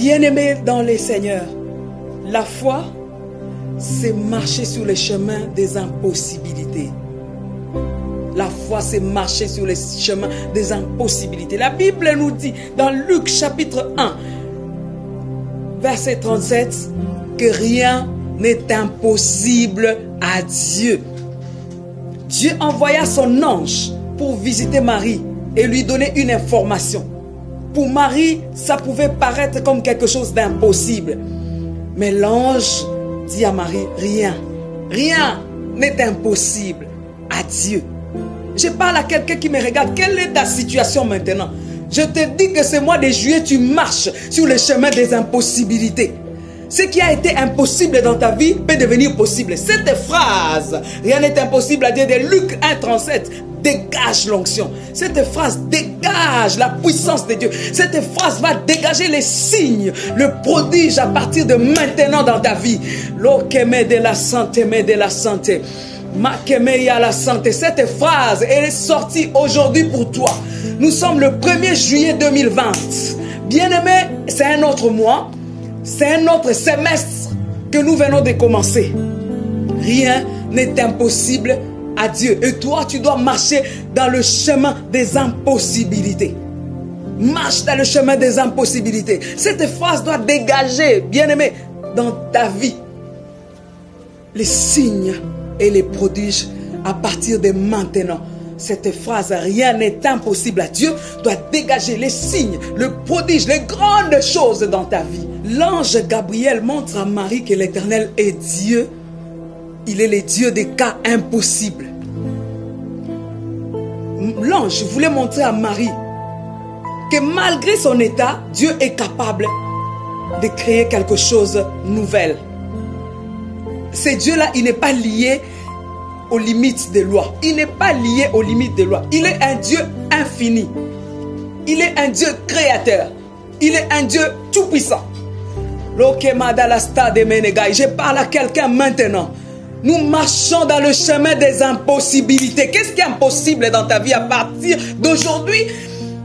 Bien-aimés dans les seigneurs, la foi, c'est marcher sur les chemins des impossibilités. La foi, c'est marcher sur les chemins des impossibilités. La Bible nous dit dans Luc chapitre 1, verset 37, que rien n'est impossible à Dieu. Dieu envoya son ange pour visiter Marie et lui donner une information. Pour Marie, ça pouvait paraître comme quelque chose d'impossible. Mais l'ange dit à Marie, rien n'est impossible à Dieu. Je parle à quelqu'un qui me regarde. Quelle est ta situation maintenant? Je te dis que ce mois de juillet, tu marches sur le chemin des impossibilités. Ce qui a été impossible dans ta vie peut devenir possible. Cette phrase, rien n'est impossible à Dieu, de Luc 1,37, dégage l'onction. Cette phrase dégage la puissance de Dieu. Cette phrase va dégager les signes, le prodige à partir de maintenant dans ta vie. L'okeme de la santé, mais de la santé. Makemeya la santé. Cette phrase, elle est sortie aujourd'hui pour toi. Nous sommes le 1er juillet 2020. Bien-aimé, c'est un autre mois. C'est un autre semestre que nous venons de commencer. Rien n'est impossible à Dieu. Et toi, tu dois marcher dans le chemin des impossibilités. Marche dans le chemin des impossibilités. Cette phrase doit dégager, bien-aimé, dans ta vie, les signes et les prodiges à partir de maintenant. Cette phrase, rien n'est impossible à Dieu, doit dégager les signes, le prodige, les grandes choses dans ta vie. L'ange Gabriel montre à Marie que l'Éternel est Dieu. Il est le Dieu des cas impossibles. L'ange voulait montrer à Marie que malgré son état, Dieu est capable de créer quelque chose de nouvel. Ce Dieu-là, il n'est pas lié aux limites des lois. Il n'est pas lié aux limites des lois. Il est un Dieu infini. Il est un Dieu créateur. Il est un Dieu tout-puissant. Je parle à quelqu'un maintenant. Nous marchons dans le chemin des impossibilités. Qu'est-ce qui est impossible dans ta vie à partir d'aujourd'hui?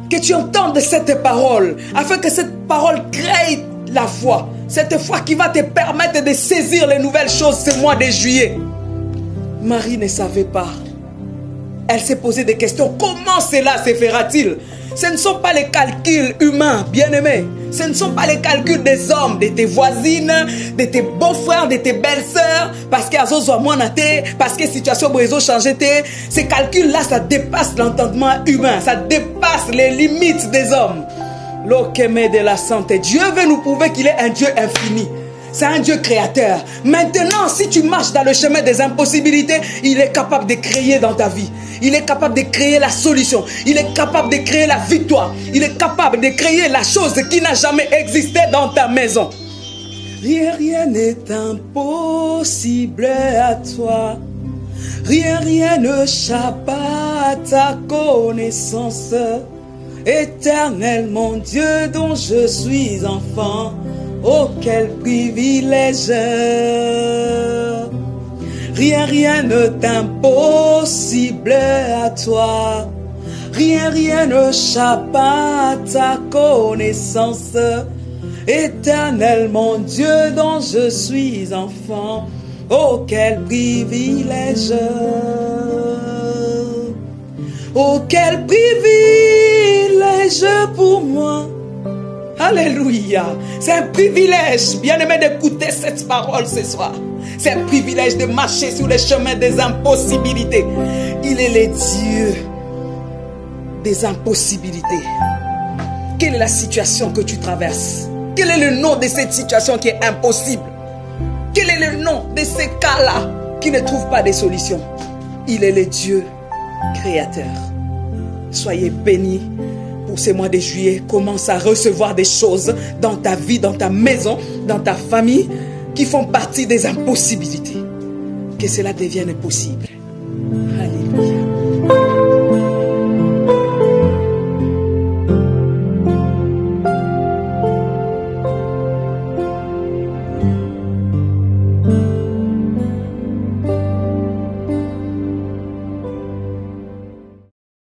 Que tu entendes cette parole, afin que cette parole crée la foi. Cette foi qui va te permettre de saisir les nouvelles choses ce mois de juillet. Marie ne savait pas. Elle s'est posé des questions. Comment cela se fera-t-il? Ce ne sont pas les calculs humains, bien-aimés. Ce ne sont pas les calculs des hommes, de tes voisines, de tes beaux-frères, de tes belles-sœurs, parce qu'elles ont moins naté, parce que la situation a changé. Ces calculs-là, ça dépasse l'entendement humain. Ça dépasse les limites des hommes. L'okeme de la santé. Dieu veut nous prouver qu'il est un Dieu infini. C'est un Dieu créateur. Maintenant, si tu marches dans le chemin des impossibilités, il est capable de créer dans ta vie. Il est capable de créer la solution. Il est capable de créer la victoire. Il est capable de créer la chose qui n'a jamais existé dans ta maison. Rien n'est impossible à toi. Rien ne échappe à ta connaissance. Éternel mon Dieu dont je suis enfant. Oh, quel privilège! Rien n'est impossible à toi. Rien ne échappe à ta connaissance. Éternel mon Dieu dont je suis enfant. Oh, quel privilège! Oh, quel privilège pour moi! Alléluia. C'est un privilège, bien-aimé, d'écouter cette parole ce soir. C'est un privilège de marcher sur les chemins des impossibilités. Il est le Dieu des impossibilités. Quelle est la situation que tu traverses? Quel est le nom de cette situation qui est impossible? Quel est le nom de ces cas-là qui ne trouvent pas de solution? Il est le Dieu créateur. Soyez bénis. Pour ce mois de juillet, commence à recevoir des choses dans ta vie, dans ta maison, dans ta famille, qui font partie des impossibilités. Que cela devienne possible.